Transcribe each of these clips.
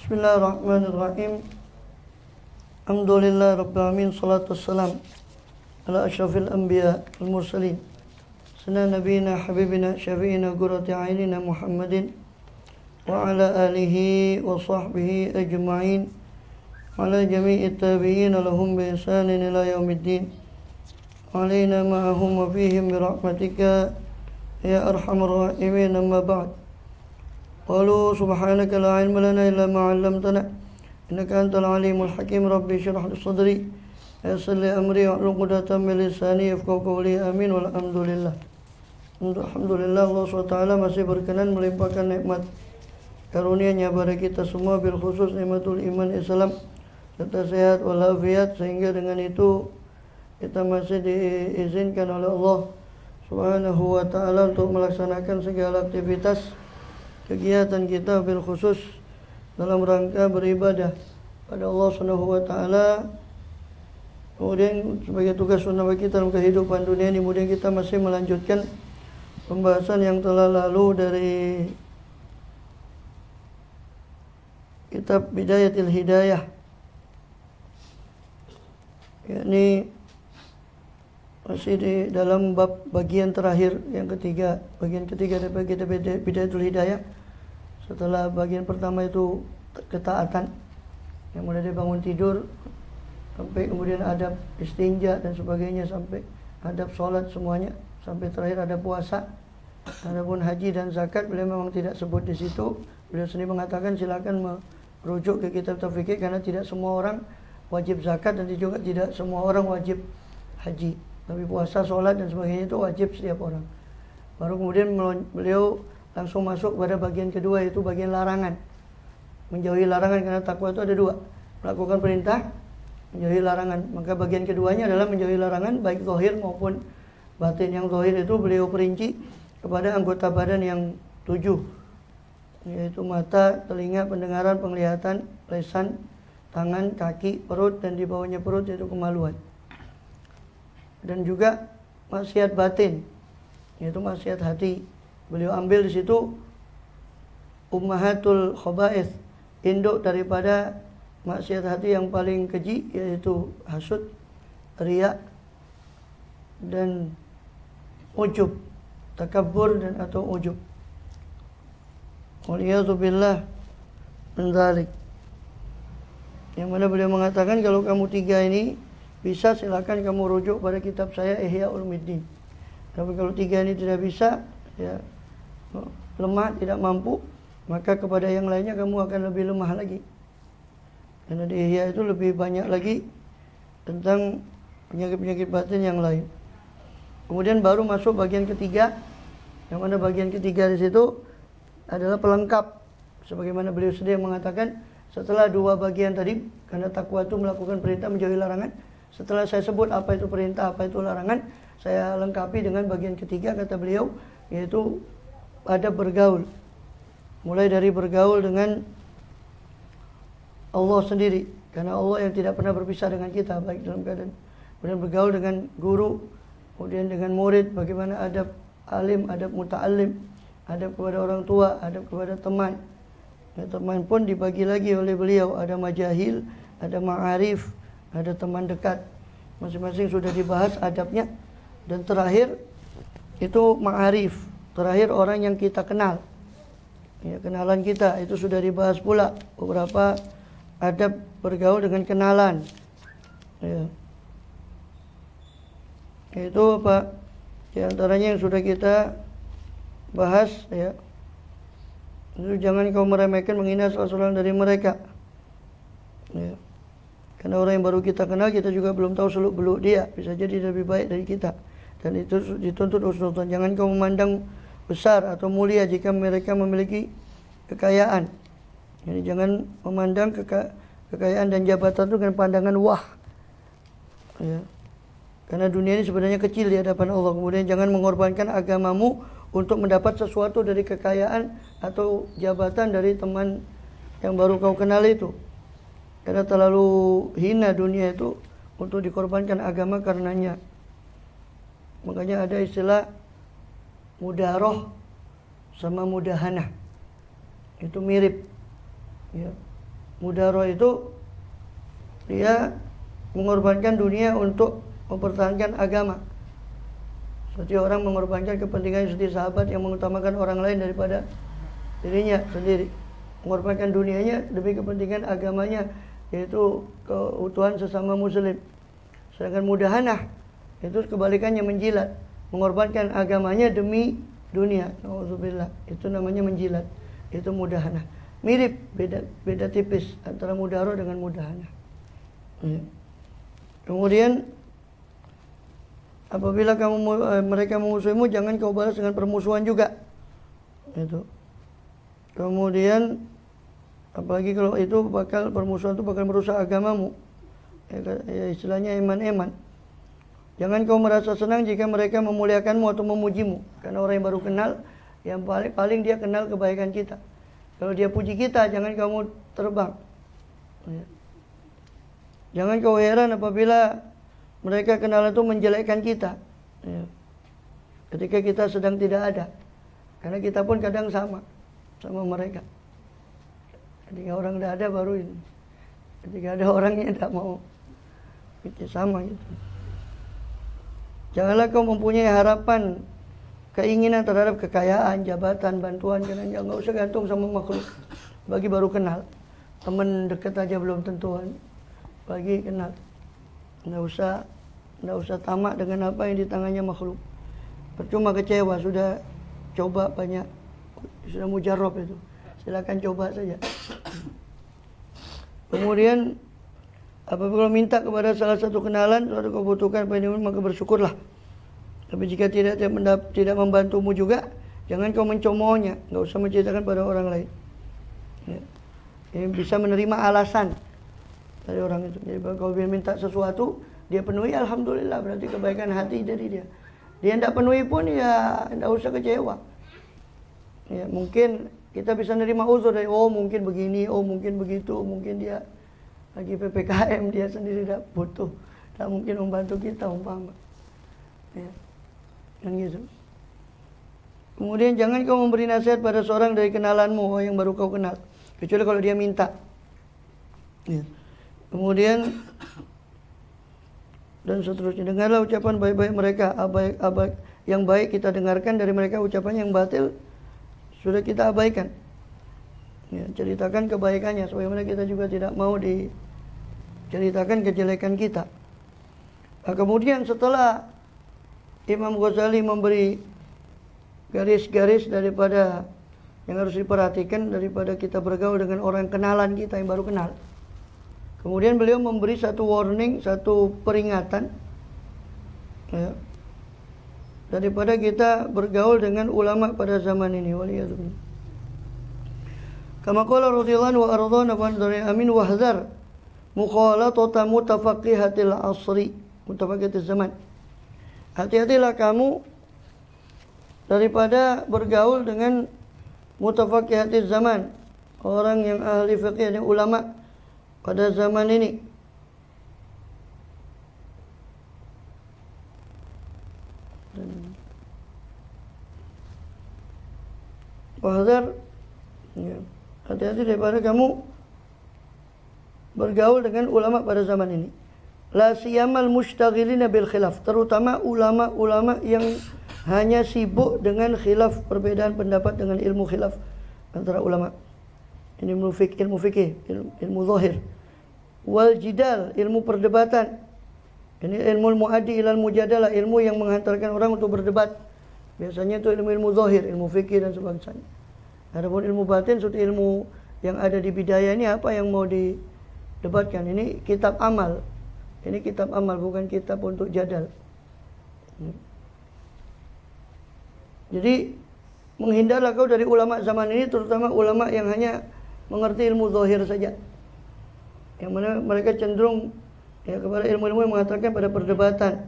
Bismillahirrahmanirrahim. Alhamdulillah rabbil alamin, salatu wassalam ala asyrafil anbiya wal mursalin sayyidina nabiyina habibina syafi'ina qurrati a'yunina Muhammadin wa ala alihi wa sahbihi ajma'in wa ala jami'i tabi'in lahum bi ihsanin ila yaumiddin wa alaina ma'ahum wa fihim bi rahmatika ya arhamar rahimin. Amma ba'd. Qalu subhanaka la ilma lana illa ma 'allamtana innaka antal alimul hakim. Rabbi shrah li sadri wa yassir li amri wahlul 'uqdatam min lisani yafqahu qawli. Amin. Walhamdulillah. Alhamdulillah, Allah SWT masih berkenan melimpahkan nikmat karunia-Nya pada kita semua, bil khusus nikmatul iman Islam serta sehat walafiat, sehingga dengan itu kita masih diizinkan oleh Allah Subhanahu wa taala untuk melaksanakan segala aktivitas kegiatan kita, bil khusus dalam rangka beribadah pada Allah Subhanahu wa taala. Kemudian sebagai tugas sunnah bagi kita dalam kehidupan dunia ini, kemudian kita masih melanjutkan pembahasan yang telah lalu dari kitab Bidayatul Hidayah, yakni masih di dalam bab bagian terakhir yang ketiga, bagian ketiga dari kitab Bidayatul Hidayah. Setelah bagian pertama itu ketaatan, yang mulai dari bangun tidur sampai kemudian adab istinja dan sebagainya, sampai adab sholat semuanya, sampai terakhir ada puasa. Adapun haji dan zakat beliau memang tidak sebut di situ. Beliau sendiri mengatakan silakan merujuk ke kitab fikih, karena tidak semua orang wajib zakat dan juga tidak semua orang wajib haji. Tapi puasa, sholat dan sebagainya itu wajib setiap orang. Baru kemudian beliau langsung masuk pada bagian kedua, yaitu bagian larangan. Menjauhi larangan, karena takwa itu ada dua: melakukan perintah, menjauhi larangan. Maka bagian keduanya adalah menjauhi larangan, baik zahir maupun batin. Yang zahir itu beliau perinci kepada anggota badan yang 7, yaitu mata, telinga, pendengaran, penglihatan, lisan, tangan, kaki, perut, dan di bawahnya perut yaitu kemaluan. Dan juga maksiat batin, yaitu maksiat hati. Beliau ambil di situ ummahatul khaba'ith, induk daripada maksiat hati yang paling keji, yaitu hasud, riya, dan ujub, takabbur dan atau ujub. Waliyadzubillah min dzalik. Yang mana beliau mengatakan kalau kamu tiga ini bisa, silakan kamu rujuk pada kitab saya Ihya Ulumuddin. Tapi kalau tiga ini tidak bisa, ya lemah, tidak mampu, maka kepada yang lainnya kamu akan lebih lemah lagi. Karena di Ihya itu lebih banyak lagi tentang penyakit-penyakit batin yang lain. Kemudian baru masuk bagian ketiga, yang mana bagian ketiga di situ adalah pelengkap. Sebagaimana beliau sendiri mengatakan, setelah dua bagian tadi, karena takwa itu melakukan perintah, menjauhi larangan. Setelah saya sebut apa itu perintah, apa itu larangan, saya lengkapi dengan bagian ketiga, kata beliau, yaitu adab bergaul. Mulai dari bergaul dengan Allah sendiri, karena Allah yang tidak pernah berpisah dengan kita, baik dalam keadaan. Kemudian bergaul dengan guru, kemudian dengan murid, bagaimana adab alim, adab muta'alim, adab kepada orang tua, adab kepada teman. Ya, teman pun dibagi lagi oleh beliau, ada majahil, ada ma'arif, ada teman dekat. Masing-masing sudah dibahas adabnya. Dan terakhir itu ma'arif, terakhir orang yang kita kenal, ya, kenalan kita, itu sudah dibahas pula beberapa adab bergaul dengan kenalan, ya. Itu apa? Di antaranya yang sudah kita bahas, ya, itu jangan kau meremehkan, menghina salah seorang dari mereka, ya. Karena orang yang baru kita kenal, kita juga belum tahu seluk-beluk dia, bisa jadi lebih baik dari kita. Dan itu dituntut husnudzon. Jangan kau memandang besar atau mulia jika mereka memiliki kekayaan. Jadi jangan memandang kekayaan dan jabatan itu dengan pandangan wah, ya. Karena dunia ini sebenarnya kecil di hadapan Allah. Kemudian jangan mengorbankan agamamu untuk mendapat sesuatu dari kekayaan atau jabatan dari teman yang baru kau kenal itu. Karena terlalu hina dunia itu untuk dikorbankan agama karenanya. Makanya ada istilah mudaroh sama mudahanah. Itu mirip, ya. Mudaro itu dia mengorbankan dunia untuk mempertahankan agama. Seperti orang mengorbankan kepentingan seperti sahabat yang mengutamakan orang lain daripada dirinya sendiri. Mengorbankan dunianya demi kepentingan agamanya, yaitu keutuhan sesama muslim. Sedangkan mudahanah itu kebalikannya, menjilat, mengorbankan agamanya demi dunia. Nauzubillah, itu namanya menjilat. Itu mudahanah. Mirip, beda tipis antara mudaro dengan mudahanah. Kemudian apabila mereka memusuhimu, jangan kau balas dengan permusuhan juga. Itu. Kemudian apalagi kalau itu permusuhan itu bakal merusak agamamu. Ya, istilahnya eman-eman. Jangan kau merasa senang jika mereka memuliakanmu atau memujimu, karena orang yang baru kenal, yang paling dia kenal kebaikan kita. Kalau dia puji kita, jangan kamu terbang. Ya. Jangan kau heran apabila mereka kenal itu menjelekkan kita, ya, ketika kita sedang tidak ada, karena kita pun kadang sama mereka. Ketika orang tidak ada baru ini. Ketika ada orangnya tidak mau, kita sama gitu. Janganlah kau mempunyai harapan, keinginan terhadap kekayaan, jabatan, bantuan, karena nggak usah gantung sama makhluk. Bagi baru kenal, teman dekat aja belum tentuan. Bagi kenal, nggak usah tamak dengan apa yang di tangannya makhluk. Percuma kecewa, sudah coba banyak, sudah mujarab itu. Silakan coba saja. Kemudian apabila minta kepada salah satu kenalan, suatu kebutuhan maka bersyukurlah. Tapi jika tidak membantumu juga, jangan kau mencomoohnya, nggak usah menceritakan pada orang lain. Ya. Ini bisa menerima alasan dari orang itu. Jadi kalau dia minta sesuatu, dia penuhi, alhamdulillah, berarti kebaikan hati dari dia. Dia tidak penuhi pun ya tidak usah kecewa. Ya, mungkin kita bisa menerima uzur dari, oh mungkin begini, oh mungkin begitu, mungkin dia lagi PPKM, dia sendiri tidak butuh, tidak mungkin membantu kita umpama. Ya, yang gitu. Kemudian jangan kau memberi nasihat pada seorang dari kenalanmu yang baru kau kenal, kecuali kalau dia minta. Ya. Kemudian dan seterusnya, dengarlah ucapan baik-baik mereka, yang baik kita dengarkan dari mereka, ucapan yang batil sudah kita abaikan. Ya, ceritakan kebaikannya, sebagaimana kita juga tidak mau diceritakan kejelekan kita. Nah, kemudian setelah Imam Ghazali memberi garis-garis daripada yang harus diperhatikan daripada kita bergaul dengan orang kenalan kita yang baru kenal, kemudian beliau memberi satu warning, satu peringatan, ya, daripada kita bergaul dengan ulama pada zaman ini. Waliyadzubillah. Kama qala radhiyallahu wa ardhana dari amin wahzar mukhalatata mutafaqihatil asri, mutafaqihatil zaman. Hati-hatilah kamu daripada bergaul dengan mutafaqihatil zaman, orang yang ahli fiqih dan ulama pada zaman ini. Wahzar, ya, hati-hati daripada kamu bergaul dengan ulama pada zaman ini. La siyamal mustaghilina bil khilaf, terutama ulama-ulama yang hanya sibuk dengan khilaf, perbedaan pendapat dengan ilmu khilaf antara ulama. Ini ilmu fikih, ilmu zahir. Wal jidal, ilmu perdebatan. Ini ilmu muaddi ilal mujadalah, ilmu yang menghantarkan orang untuk berdebat. Biasanya itu ilmu zahir, ilmu fikih dan sebagainya. Adapun ilmu batin, seperti ilmu yang ada di bidayah ini, apa yang mau didebatkan? Ini kitab amal. Ini kitab amal, bukan kitab untuk jadal. Jadi menghindarlah kau dari ulama zaman ini, terutama ulama yang hanya mengerti ilmu zahir saja, yang mana mereka cenderung ya kepada ilmu-ilmu yang mengatakan pada perdebatan.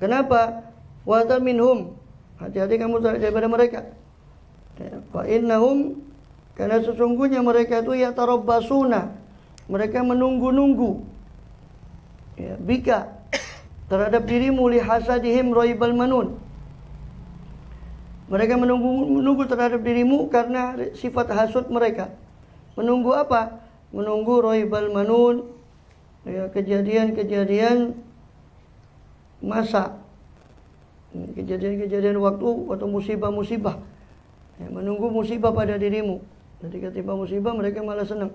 Kenapa? Wa minhum, hati-hati kamu daripada mereka. Fa innahum, karena sesungguhnya mereka itu ya tarabbasuna, mereka menunggu-nunggu, ya, bika, terhadap dirimu, li hasadihim raibal manun. Mereka menunggu terhadap dirimu karena sifat hasud mereka. Menunggu apa? menunggu Raibal Manun, ya, kejadian-kejadian masa, kejadian-kejadian waktu atau musibah-musibah, ya, menunggu musibah pada dirimu. Jadi ketika musibah mereka malah senang,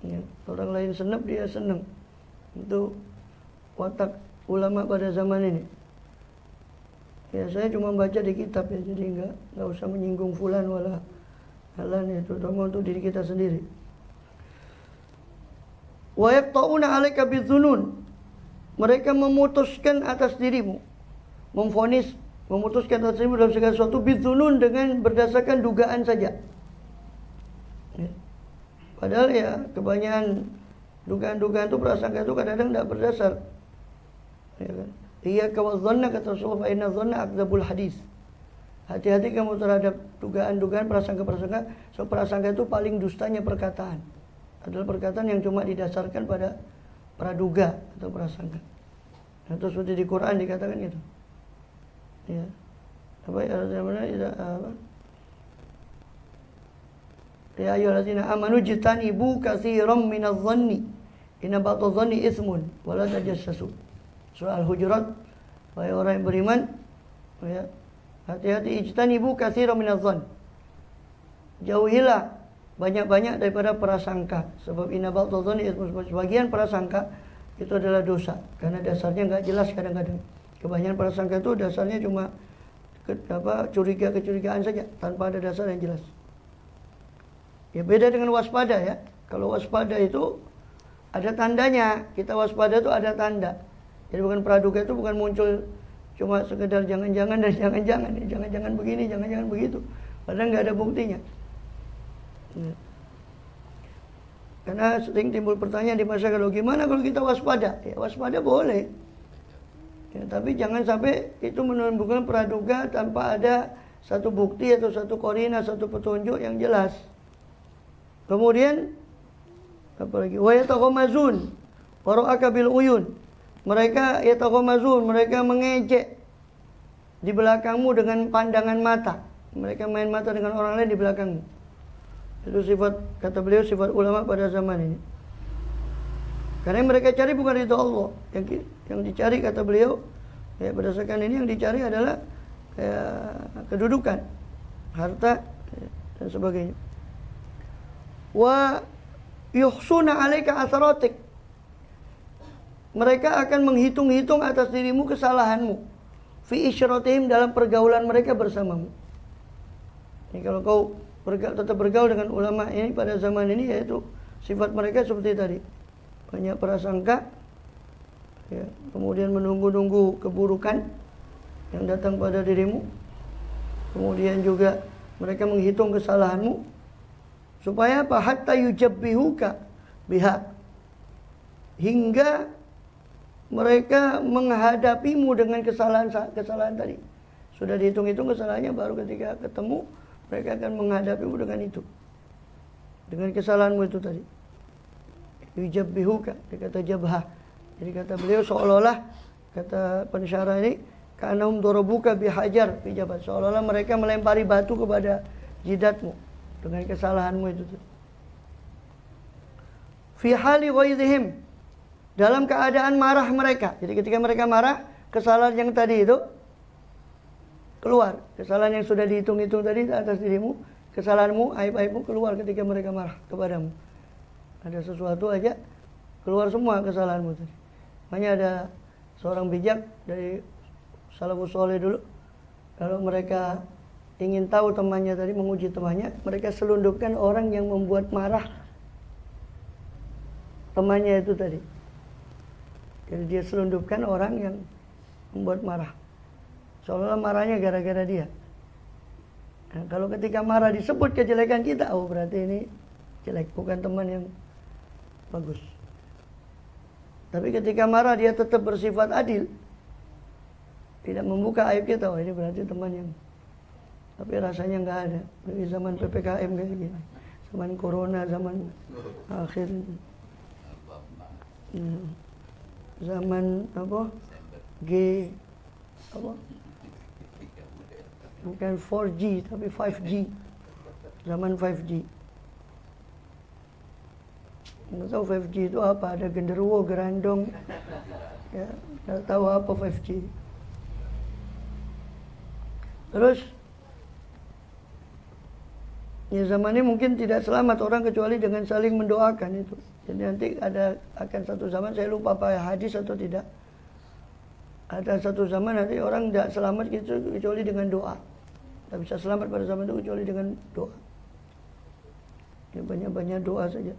ya, orang lain senang dia senang. Itu watak ulama pada zaman ini. Ya, saya cuma baca di kitab ya, jadi nggak usah menyinggung fulan wala halan, itu terutama untuk diri kita sendiri. Wa yaqta'una 'alaika bidzunun. Mereka memutuskan atas dirimu, memutuskan atas dirimu dalam segala sesuatu bidzunun, dengan berdasarkan dugaan saja. Ya. Padahal ya kebanyakan dugaan-dugaan itu, prasangka itu kadang-kadang tidak berdasar. Ya kan? Iyyaka wadh-dhanna, kata Rasulullah, fa inna dhanna akdzabul hadis. Hati-hati kamu terhadap dugaan-dugaan, prasangka-prasangka. So prasangka itu paling dustanya perkataan. Adalah perkataan yang cuma didasarkan pada praduga atau prasangka. Atau seperti di Quran dikatakan gitu. Ya. Apa ya apa? Ya ayyuhallazina amanu jtanibu katsiran minadh-dhanni inna ba'dadh-dhanni itsmun wa la tajassasu. Surah Al-Hujurat. Wahai orang yang beriman, ya, hati-hati, ijtanibu katsiran minadh-dhann. Jauhilah banyak-banyak daripada prasangka, sebab inna ba'dadh-dhanni itsmun, sebagian prasangka itu adalah dosa karena dasarnya enggak jelas kadang-kadang. Kebanyakan prasangka itu dasarnya cuma curiga-kecurigaan saja tanpa ada dasar yang jelas. Ya, beda dengan waspada ya. Kalau waspada itu ada tandanya. Kita waspada itu ada tanda. Jadi bukan praduga itu bukan muncul cuma sekedar jangan-jangan dan jangan-jangan. Jangan-jangan begini, jangan-jangan begitu. Padahal nggak ada buktinya. Ya. Karena sering timbul pertanyaan di masyarakat, kalau gimana kalau kita waspada? Ya, waspada boleh. Ya, tapi jangan sampai itu menimbulkan praduga tanpa ada satu bukti atau satu korina, satu petunjuk yang jelas. Kemudian apalagi wa yataghamazun wa ra'aka bil uyun. Mereka yataghamazun, mereka mengejek di belakangmu dengan pandangan mata. Mereka main mata dengan orang lain di belakangmu. Itu sifat, kata beliau, sifat ulama pada zaman ini. Karena yang mereka cari bukan ridha Allah. Yang dicari, kata beliau, ya, berdasarkan ini yang dicari adalah ya, kedudukan, harta, ya, dan sebagainya. Wa yuhsuna 'alaika atharatik. Mereka akan menghitung-hitung atas dirimu kesalahanmu. Fi isyratihim, dalam pergaulan mereka bersamamu. Ini kalau kau tetap bergaul dengan ulama ini pada zaman ini, yaitu sifat mereka seperti tadi. Banyak prasangka, ya, kemudian menunggu-nunggu keburukan yang datang pada dirimu. Kemudian juga mereka menghitung kesalahanmu. Supaya apa? Hatta yujabbihuka biha. Hingga mereka menghadapimu dengan kesalahan tadi. Sudah dihitung-hitung kesalahannya, baru ketika ketemu mereka akan menghadapimu dengan itu. Dengan kesalahanmu itu tadi. Yujabbihuka, dikata jabhah. Jadi kata beliau seolah-olah, kata pensyarah ini, ka'annahum darabuka bihajar fi jabat. Seolah-olah mereka melempari batu kepada jidatmu dengan kesalahanmu itu. Fi hali ghaidhihim, dalam keadaan marah mereka. Jadi ketika mereka marah, kesalahan yang tadi itu keluar. Kesalahan yang sudah dihitung-hitung tadi atas dirimu, kesalahanmu, aib-aibmu keluar ketika mereka marah kepadamu. Ada sesuatu aja, keluar semua kesalahanmu tadi. Makanya ada seorang bijak dari salafus saleh dulu, kalau mereka ingin tahu temannya tadi, menguji temannya, mereka selundupkan orang yang membuat marah temannya itu tadi. Jadi dia selundupkan orang yang membuat marah, seolah-olah marahnya gara-gara dia. Nah, kalau ketika marah disebut kejelekan kita, oh berarti ini jelek, bukan teman yang bagus. Tapi ketika marah dia tetap bersifat adil, tidak membuka aib kita, oh ini berarti teman yang, tapi rasanya nggak ada. Dari zaman PPKM kayak gini, zaman corona, zaman akhir, zaman apa? Apa? Bukan 4G tapi 5G. Zaman 5G. Nggak tahu 5G itu apa, ada genderuwo, gerandong, ya, nggak tahu apa 5G. Terus, ya zaman ini mungkin tidak selamat orang kecuali dengan saling mendoakan itu. Jadi nanti akan satu zaman, saya lupa apa hadis atau tidak. Ada satu zaman nanti orang tidak selamat gitu kecuali dengan doa. Tidak bisa selamat pada zaman itu kecuali dengan doa. Ya banyak-banyak doa saja.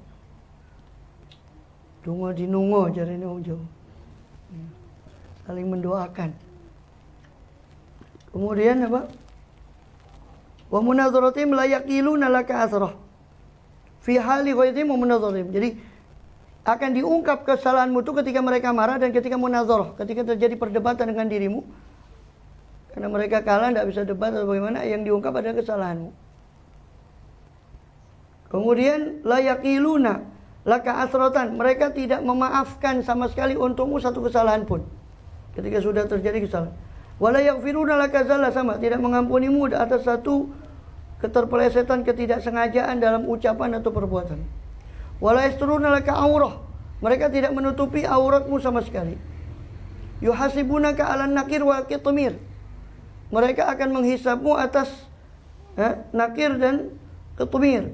Dungo dinungo jarine jauh. Saling mendoakan. Kemudian apa? Wa munadharatihim la yaqiluna laka asrah. Fi hali ghairihim wa munadharatihim. Jadi akan diungkap kesalahanmu itu ketika mereka marah dan ketika munadharah, ketika terjadi perdebatan dengan dirimu. Karena mereka kalah, tidak bisa debat atau bagaimana, yang diungkap adalah kesalahanmu. Kemudian la yaqiluna laka asratan, mereka tidak memaafkan sama sekali untukmu satu kesalahan pun ketika sudah terjadi kesalahan. Wala yaghfiruna laka zalla, sama tidak mengampunimu atas satu keterpelesetan, ketidaksengajaan dalam ucapan atau perbuatan. Wala yasturuna laka aurah, mereka tidak menutupi auratmu sama sekali. Yuhasibunaka 'alan nakir wal kitmir, mereka akan menghisapmu atas nakir dan kitmir.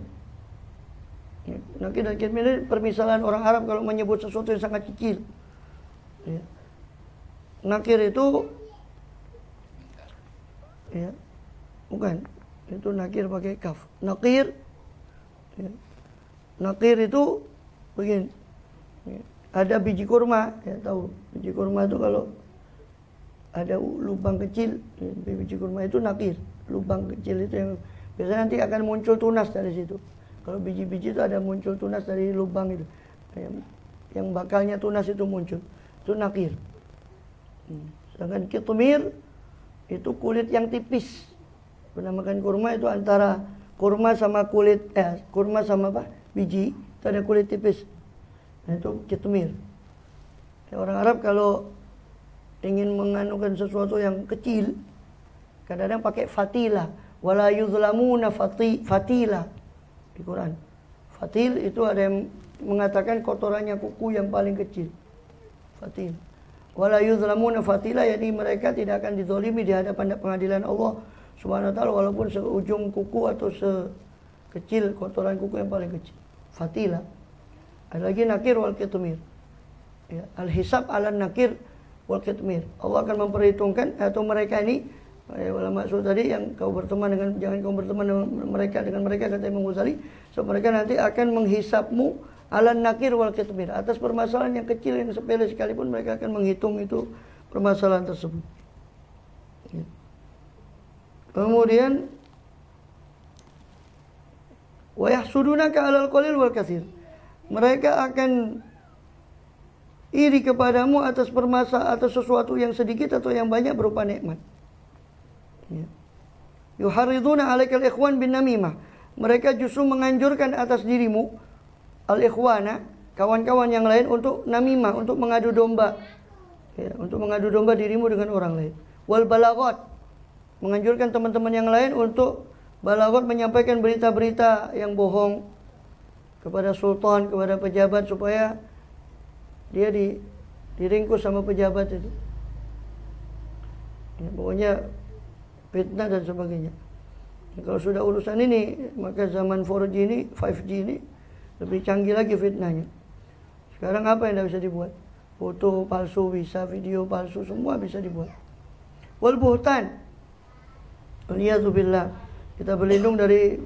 Nakir dan kitmir ini permisalan orang Arab kalau menyebut sesuatu yang sangat kecil. Ya. Nakir itu ya, bukan, itu nakir pakai kaf. Nakir ya. Nakir itu begini, ada biji kurma, ya tahu biji kurma itu kalau ada lubang kecil, biji kurma itu nakir, lubang kecil itu yang biasanya nanti akan muncul tunas dari situ. Kalau biji-biji itu ada muncul tunas dari lubang itu, yang bakalnya tunas itu muncul, itu nakir. Sedangkan kitmir itu kulit yang tipis. Pernah makan kurma itu antara kurma sama kulit, kurma sama apa? Biji, itu ada kulit tipis. Nah, itu kitmir. Orang Arab kalau ingin menganukan sesuatu yang kecil, kadang-kadang pakai fatila. Wala yuzlamuna fatila di Quran. Fatil itu ada yang mengatakan kotorannya kuku yang paling kecil. Fatil. Wala yuzlamuna fatila, jadi mereka tidak akan dizalimi di hadapan pengadilan Allah Subhanahu wa taala walaupun seujung kuku atau sekecil kotoran kuku yang paling kecil. Fatila. Ada lagi nakir wal kitmir. Ya, al-hisab ala nakir wal kitmir. Allah akan memperhitungkan atau mereka ini ulama maksud tadi yang kau berteman dengan, jangan kau berteman dengan mereka kata Imam Ghazali, so mereka nanti akan menghisapmu ala nakir wal kitmir, atas permasalahan yang kecil yang sepele sekalipun mereka akan menghitung itu permasalahan tersebut. Ya. Kemudian wa yahsudunaka 'alal qalil wal katsir. Mereka akan iri kepadamu atas atas sesuatu yang sedikit atau yang banyak berupa nikmat. Ya. Yuharriduna 'alaikal ikhwan bin namimah. Mereka justru menganjurkan atas dirimu al-ikhwana, kawan-kawan yang lain untuk namimah, untuk mengadu domba. Ya, untuk mengadu domba dirimu dengan orang lain. Wal balaghat, menganjurkan teman-teman yang lain untuk balagot, menyampaikan berita-berita yang bohong kepada sultan, kepada pejabat supaya dia diringkus sama pejabat itu. Ya, pokoknya fitnah dan sebagainya. Ya, kalau sudah urusan ini, maka zaman 4G ini, 5G ini lebih canggih lagi fitnahnya. Sekarang apa yang tidak bisa dibuat? Foto palsu bisa, video palsu, semua bisa dibuat. Wal buhtan, waliyadzubillah, kita berlindung dari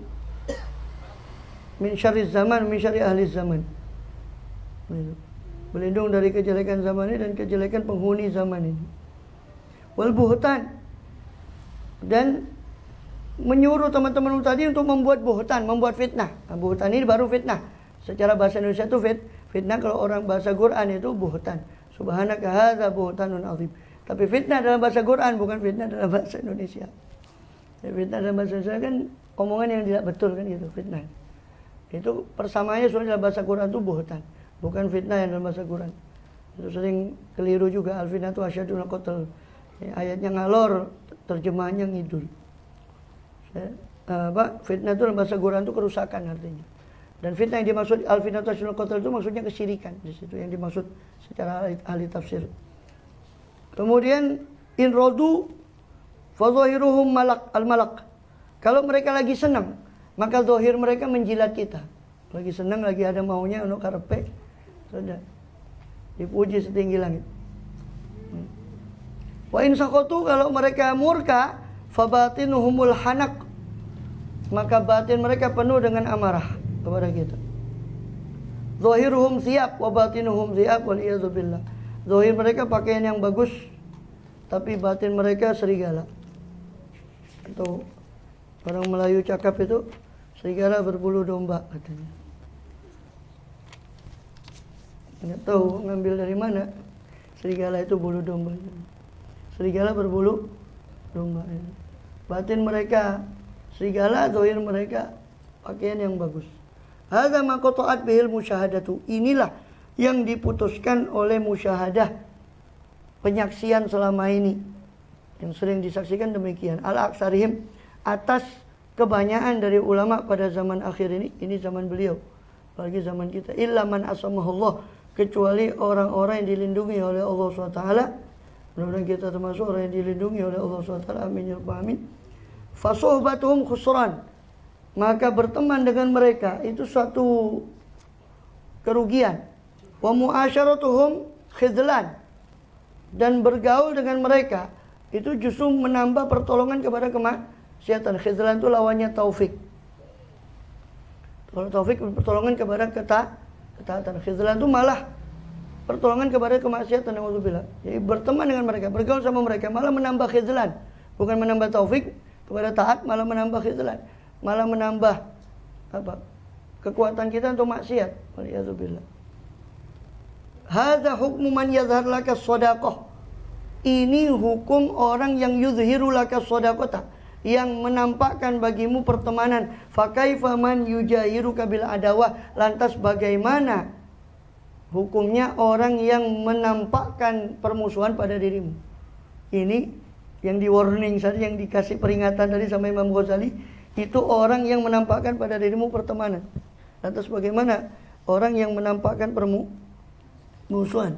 min syarri zaman, min syarri ahli zaman. Berlindung dari kejelekan zaman ini dan kejelekan penghuni zaman ini. Wal buhtan, dan menyuruh teman-teman tadi untuk membuat buhtan, membuat fitnah. Nah, buhtan ini baru fitnah. Secara bahasa Indonesia itu fitnah, kalau orang bahasa Quran itu buhtan. Subhanaka hadza buhtanun azim. Tapi fitnah dalam bahasa Quran, bukan fitnah dalam bahasa Indonesia. Ya, fitnah dalam bahasa Indonesia kan omongan yang tidak betul kan gitu, fitnah. Itu persamaannya soalnya dalam bahasa Quran itu buhtan, bukan fitnah yang dalam bahasa Quran. Itu sering keliru juga, al-fitnah itu asyadul qatl. Ya, ayatnya ngalor, terjemahannya ngidul. Ya, fitnah itu dalam bahasa Quran itu kerusakan artinya. Dan fitnah yang dimaksud al-fitnatu asyaddu qatl itu maksudnya kesyirikan. Di situ yang dimaksud secara ahli tafsir. Kemudian in radu fa zahiruhum al-malak. Kalau mereka lagi senang, maka zahir mereka menjilat kita. Lagi senang, lagi ada maunya untuk karepe, sudah dipuji setinggi langit. Wa in saqatu, kalau mereka murka, fa batinuhumul hanak, maka batin mereka penuh dengan amarah kepada kita. Zahiruhum thiyab wa batinuhum thiyab wal iyadzu billah. Zahir mereka pakaian yang bagus, tapi batin mereka serigala. Atau orang Melayu cakap itu, serigala berbulu domba katanya. Nggak tahu ngambil dari mana. Serigala itu bulu domba. Serigala berbulu domba. Batin mereka serigala, zahir mereka pakaian yang bagus. Hadza ma qata'at bihil musyahadatu. Inilah yang diputuskan oleh musyahadah, penyaksian selama ini yang sering disaksikan demikian. Al-aksarihim, atas kebanyakan dari ulama pada zaman akhir ini zaman beliau, apalagi zaman kita. Illa man asamahullah, kecuali orang-orang yang dilindungi oleh Allah SWT. Mudah-mudahan kita termasuk orang yang dilindungi oleh Allah SWT. Amin ya rabbal alamin. Fasuhbatuhum khusran, maka berteman dengan mereka itu suatu kerugian. Wa muasyaratuhum khidlan, dan bergaul dengan mereka itu justru menambah pertolongan kepada kemaksiatan. Khidlan itu lawannya taufik. Kalau taufik pertolongan kepada ketaatan. Khidlan itu malah pertolongan kepada kemaksiatan. Alhamdulillah. Jadi berteman dengan mereka, bergaul sama mereka malah menambah khidlan, bukan menambah taufik kepada taat, malah menambah khidlan, malah menambah kekuatan kita untuk maksiat. Waliyadzubillah. Hadza hukmu man yadhhar laka shadaqah. Ini hukum orang yang yuzhiru laka shadaqata, yang menampakkan bagimu pertemanan. Fa kaifa man yujahiruka bil adawah. Lantas bagaimana hukumnya orang yang menampakkan permusuhan pada dirimu? Ini yang di warning tadi, yang dikasih peringatan tadi sama Imam Ghazali, itu orang yang menampakkan pada dirimu pertemanan. Lantas bagaimana orang yang menampakkan permusuhan?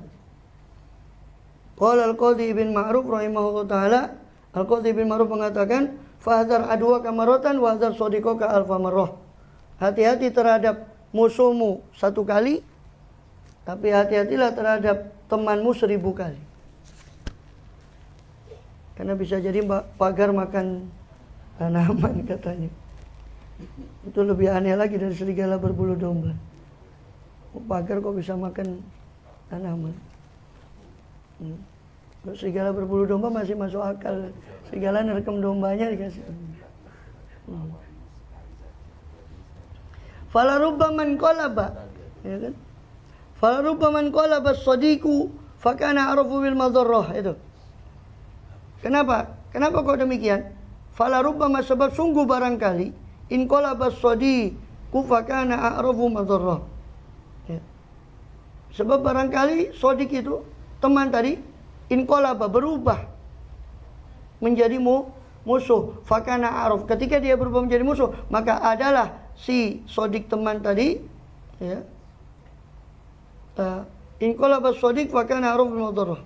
Qala al-Qadhi bin Ma'ruf rahimahullah ta'ala, Al-Qadhi bin Ma'ruf mengatakan, fahdar adwa kamaratan wa hadar sadiqaka alfa marrah. Hati-hati terhadap musuhmu 1 kali, tapi hati-hatilah terhadap temanmu 1000 kali. Karena bisa jadi pagar makan tanaman katanya. Itu lebih aneh lagi dari serigala berbulu domba. Pagar kok bisa makan tanaman? Kalau serigala berbulu domba masih masuk akal. Serigala nerekam dombanya dikasih. Fala rubbaman qalaba, ya kan? Fala rubbaman qalaba as-sadiqu fa kana arafu bil madarrah. Itu. Kenapa? Kenapa kok demikian? Fala rubbama, sebab sungguh barangkali in qalaba as-sadiqu fa kana arafu madarrah. Ya. Sebab barangkali sadiq itu teman tadi inqalaba, berubah menjadi musuh. Fakana araf, ketika dia berubah menjadi musuh, maka adalah si sodik teman tadi, ya, inqalaba sodik fakana araf madarrah.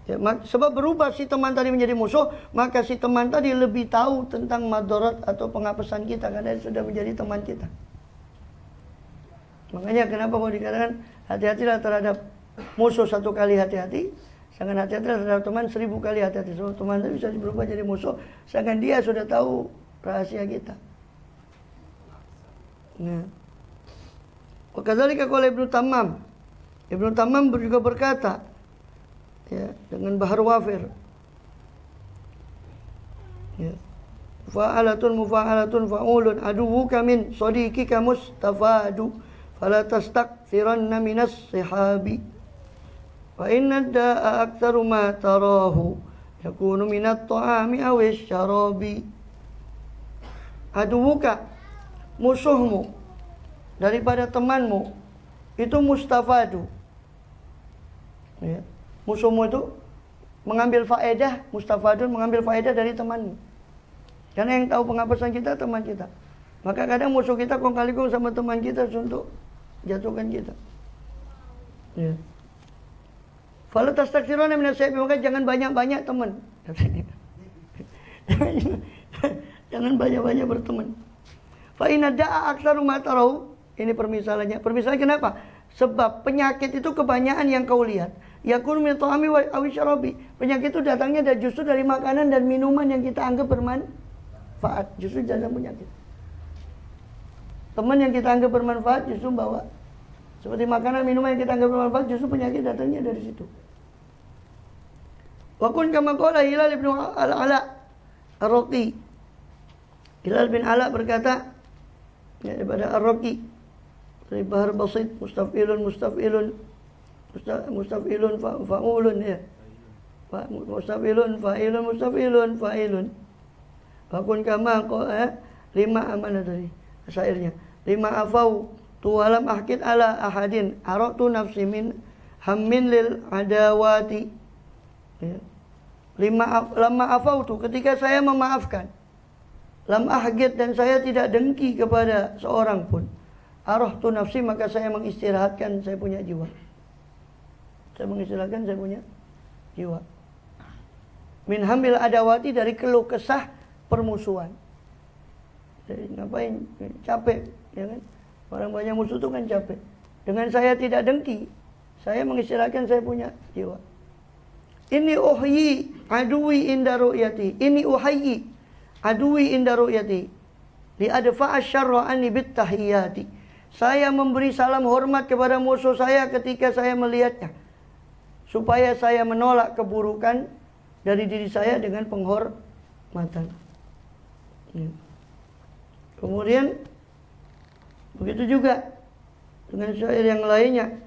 Ya, sebab berubah si teman tadi menjadi musuh, maka si teman tadi lebih tahu tentang madarat atau penghapusan kita, karena dia sudah menjadi teman kita. Makanya kenapa kalau dikatakan hati-hatilah terhadap musuh 1 kali hati-hati, sedangkan hati-hatilah terhadap teman 1000 kali hati-hati. So, teman itu bisa berubah jadi musuh, sedangkan dia sudah tahu rahasia kita. Nah, wakadzalika qala Ibnu Tammam. Ibnu Tammam juga berkata, ya, dengan bahar wafir, ya, fa'alatun mufa'alatun fa'ulun aduwuka min sadiqika mustafadu fala tastakfiranna minas sihabi fa inna da'a aktsaru ma tarahu yakunu minat ta'ami awis syarabi. Aduwuka, musuhmu daripada temanmu itu mustafadu, ya. Musuhmu itu mengambil faedah, mustafadun mengambil faedah dari temanmu. Karena yang tahu penghapusan kita teman kita. Maka kadang musuh kita kong kali kong sama teman kita untuk jatuhkan kita. Ya. Fala tastaksiruna minasyabi, maka jangan banyak-banyak teman. Jangan banyak-banyak berteman. Fa inna da'a aktsaru ma tarau. Ini permisalannya. Permisalannya kenapa? Sebab penyakit itu kebanyakan yang kau lihat. Yakun min ta'ami wa syarabi. Penyakit itu datangnya justru dari makanan dan minuman yang kita anggap bermanfaat. Justru datang penyakit. Teman yang kita anggap bermanfaat justru bawa. Seperti makanan, minuman yang kita anggap bermanfaat, justru penyakit datangnya dari situ. Wa kun kama qala Hilal bin Al-Ala Ar-Raqi. Hilal bin Ala berkata daripada Ar-Raqi, dari bahar basit, mustafilun fa'ulun ya. Mustafilun fa'ilun. Wa kun kama lima amanah tadi syairnya. Lima afau tuwalam ahkid ala ahadin aratu nafsi min hammin lil adawati. Ya. Lama afautu, ketika saya memaafkan, lam ahgid, dan saya tidak dengki kepada seorang pun, arahtu nafsi, maka saya mengistirahatkan saya punya jiwa. Saya mengistirahatkan saya punya jiwa. Min hamil adawati, dari keluh kesah permusuhan. Jadi ngapain? Capek, ya kan? Orang banyak musuh itu kan capek. Dengan saya tidak dengki, saya mengistirahatkan saya punya jiwa. Ini uhyi aduwi inda ru'yati. Ini uhyi aduwi inda ru'yati. Li adfa'a syarra anni bit tahiyyati. Saya memberi salam hormat kepada musuh saya ketika saya melihatnya, supaya saya menolak keburukan dari diri saya dengan penghormatan. Ya. Kemudian begitu juga dengan syair yang lainnya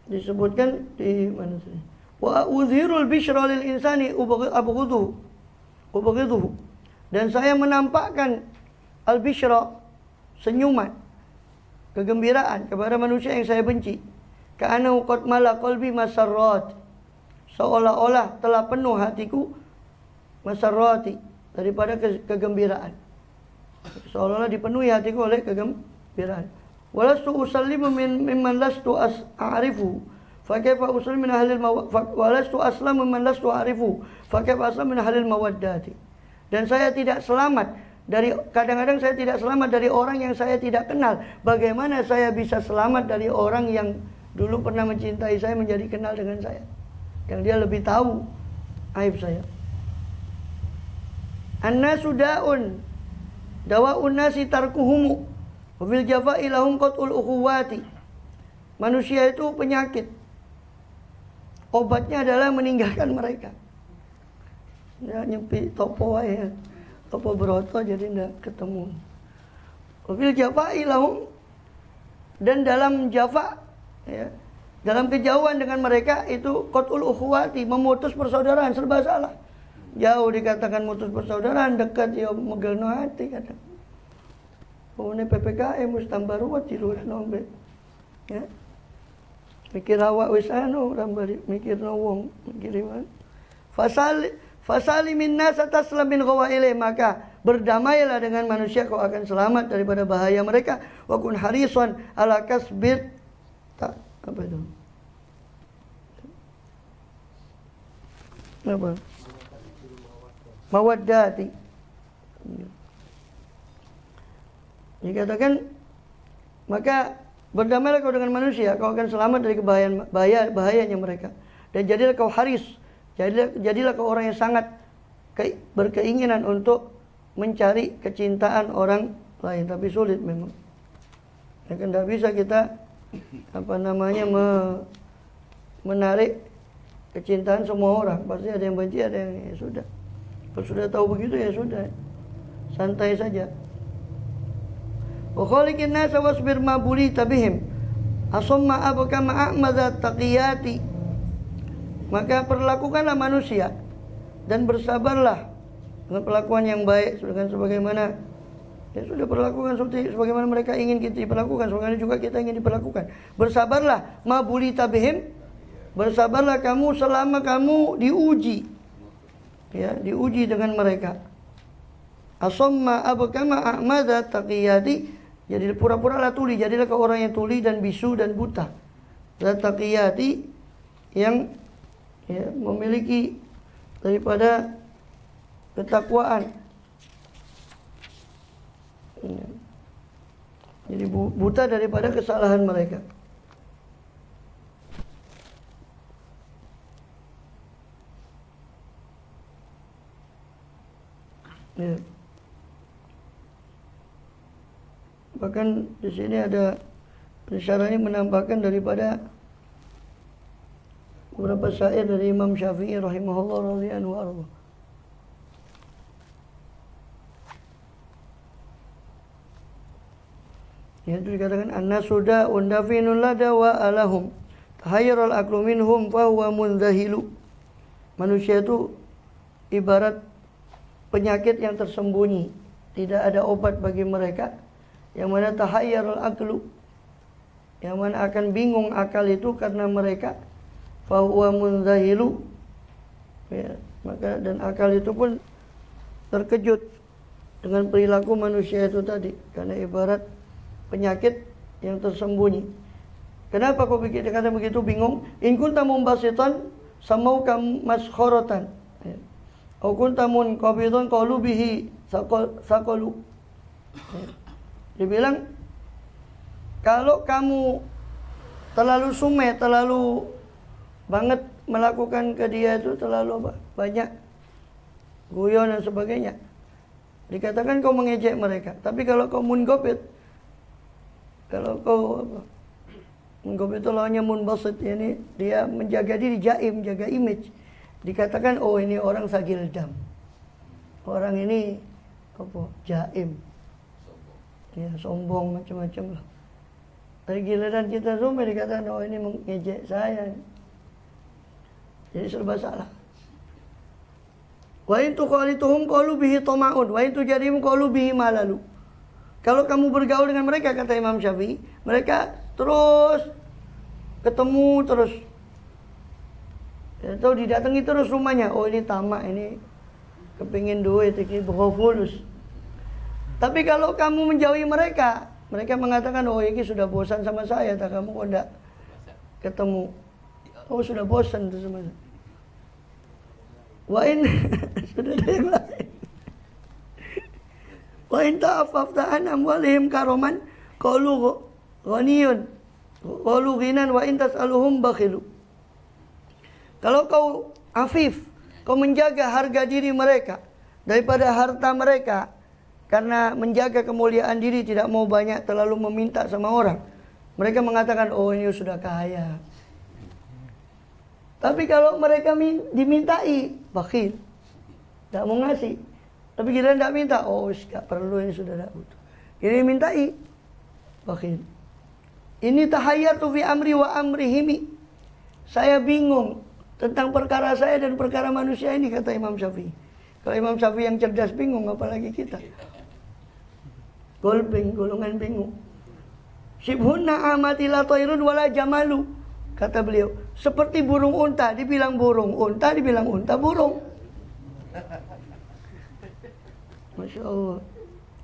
disebutkan di mana sini? Wa uzhirul bishra lil insani ubghiduhu. Dan saya menampakkan al-bishra, senyuman, kegembiraan kepada manusia yang saya benci. Ka'annahu qad mala qalbi masarrat. Seolah-olah telah penuh hatiku masarrati, daripada kegembiraan. Seolah-olah dipenuhi hatiku oleh kegembiraan. Walastu usallimu mimman lastu a'rifu. Fakaifa uslim min ahlil walastu aslamu man lastu a'rifu. Fakaifa aslam min ahlil mawaddati. Dan saya tidak selamat dari, kadang-kadang saya tidak selamat dari orang yang saya tidak kenal. Bagaimana saya bisa selamat dari orang yang dulu pernah mencintai saya menjadi kenal dengan saya, yang dia lebih tahu aib saya. Annasu da'un dawa'un nasi tarkuhumu wa fil jafa'i lahum qat'ul ukhuwati. Manusia itu penyakit, obatnya adalah meninggalkan mereka. Ya, nyepi topo ya, topo beroto jadi tidak ketemu. Fil jafa'i lahum, dan dalam jafa, ya, dalam kejauhan dengan mereka itu qat'ul ukhuwati, memutus persaudaraan, serba salah. Jauh dikatakan mutus persaudaraan, dekat ya megelno hati kadang. Oh ini PPKM wis tambah ruwet dirusno mbek. Ya. Mikir awak wis anu rambari mikirno wong, mikir fasali minnas taslam min ghawailih, maka berdamailah dengan manusia, kau akan selamat daripada bahaya mereka. Wa kun harisan ala kasbit apa itu? Apa? Mawaddati. Dikatakan, maka berdamailah kau dengan manusia, kau akan selamat dari bahayanya mereka. Dan jadilah kau haris, jadilah kau orang yang sangat berkeinginan untuk mencari kecintaan orang lain. Tapi sulit memang. Ya kan, tidak bisa kita menarik kecintaan semua orang. Pasti ada yang benci, ada yang ya sudah. Kalau sudah tahu begitu ya sudah, santai saja. Wa khaliqin nasa wasbir ma bulita bihim asumma abaka ma'amadat taqiyati. Maka perlakukanlah manusia dan bersabarlah dengan perlakuan yang baik, dengan sebagaimana ya sudah perlakukan seperti sebagaimana mereka ingin kita diperlakukan, sebagaimana juga kita ingin diperlakukan. Bersabarlah ma bulita bihim, bersabarlah kamu selama kamu diuji, ya, diuji dengan mereka. Asamma abkama a'madha taqiyati, jadi pura-puralah tuli, jadilah kau orang yang tuli dan bisu dan buta. Taqiyati, yang ya, memiliki daripada ketakwaan. Jadi buta daripada kesalahan mereka. Ya. Bahkan di sini ada pensyarahnya menambahkan daripada beberapa syair dari Imam Syafi'i rahimahullah radhiyallahu anhu. Ya, itu dikatakan an-nasuda undafinul lada wa alahum tahayyaral aqlu minhum fa huwa munzahilu. Manusia itu ibarat penyakit yang tersembunyi, tidak ada obat bagi mereka, yang mana tahayyarul aqlu, yang mana akan bingung akal itu karena mereka, fa huwa munzahilu. Ya, maka dan akal itu pun terkejut dengan perilaku manusia itu tadi, karena ibarat penyakit yang tersembunyi. Kenapa kau dikatakan begitu bingung? In kunta mumbasitan samauka maskhoratan. Au kunta munqabidan qalu bihi saqalu. Dibilang kalau kamu terlalu sume, terlalu banget melakukan ke dia itu, terlalu banyak guyon dan sebagainya, dikatakan kau mengejek mereka. Tapi kalau kau munqabid, kalau kau menggop itu lawannya munbasit, ini dia menjaga diri, jaim, jaga image, dikatakan oh ini orang sagil dam, orang ini apa, jaim, ya sombong macam-macam lah. Tapi giliran kita semua dikatakan oh ini mengejek saya, jadi serba salah. Wa in tuqalituhum qalu bihi tama'un wa in tujarim qalu bihi malalu. Kalau kamu bergaul dengan mereka, kata Imam Syafi'i, mereka terus ketemu terus, atau didatangi terus rumahnya. Oh ini tamak, ini kepingin duit, ini berhofulus. Tapi kalau kamu menjauhi mereka, mereka mengatakan oh ini sudah bosan sama saya, tak kamu kok enggak ketemu. Oh sudah bosan itu sama saya. Wain sudah ada yang lain. Wa in ta'affafta an amwalihim karoman qalu ghaniyun qalu ghinan wa in tas'aluhum bakhilu. Kalau kau afif, kau menjaga harga diri mereka daripada harta mereka, karena menjaga kemuliaan diri, tidak mau banyak terlalu meminta sama orang, mereka mengatakan oh ini sudah kaya. Tapi kalau mereka dimintai, bakhil, tidak mau ngasih. Tapi kita tidak minta, oh gak perlu, ini sudah tidak butuh. Ini mintai, bakhil. Ini tahayyatu fi amri wa amrihimi. Saya bingung tentang perkara saya dan perkara manusia ini, kata Imam Syafi'i. Kalau Imam Syafi'i yang cerdas bingung, apalagi kita. Golongan bingung. Shibhunna amati la tairun wala jamalu. Kata beliau, seperti burung unta, dibilang burung unta, dibilang unta burung. Masya Allah.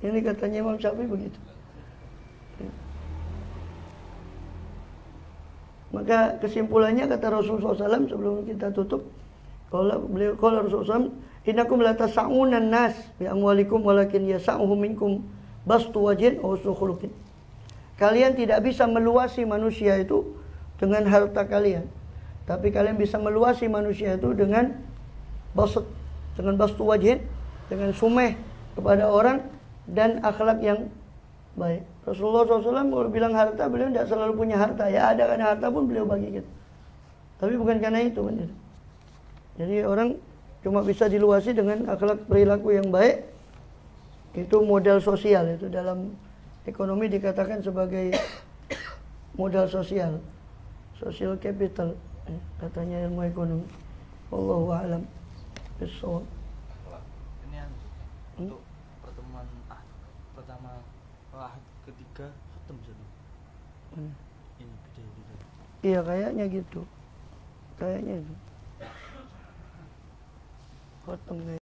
Ini katanya Imam Syafi'i begitu. Maka kesimpulannya kata Rasulullah SAW sebelum kita tutup, kalau Rasulullah SAW, innakum la tasa'unan nas bi amwalikum walakin yasa'uhum minkum bastu wajhin aw husnul khuluqin. Kalian tidak bisa meluasi manusia itu dengan harta kalian, tapi kalian bisa meluasi manusia itu dengan bastu wajhin, dengan sumeh kepada orang dan akhlak yang baik. Rasulullah SAW kalau bilang harta, beliau tidak selalu punya harta. Ya ada karena harta pun beliau bagi kita. Tapi bukan karena itu. Benar. Jadi orang cuma bisa diluasi dengan akhlak perilaku yang baik. Itu modal sosial. Itu dalam ekonomi dikatakan sebagai modal sosial. Social capital. Katanya ilmu ekonomi. Wallahu a'lam bishawab. Untuk pertemuan pertama ketiga khatam jadi ini beda. Iya kayaknya gitu, kayaknya itu khatam.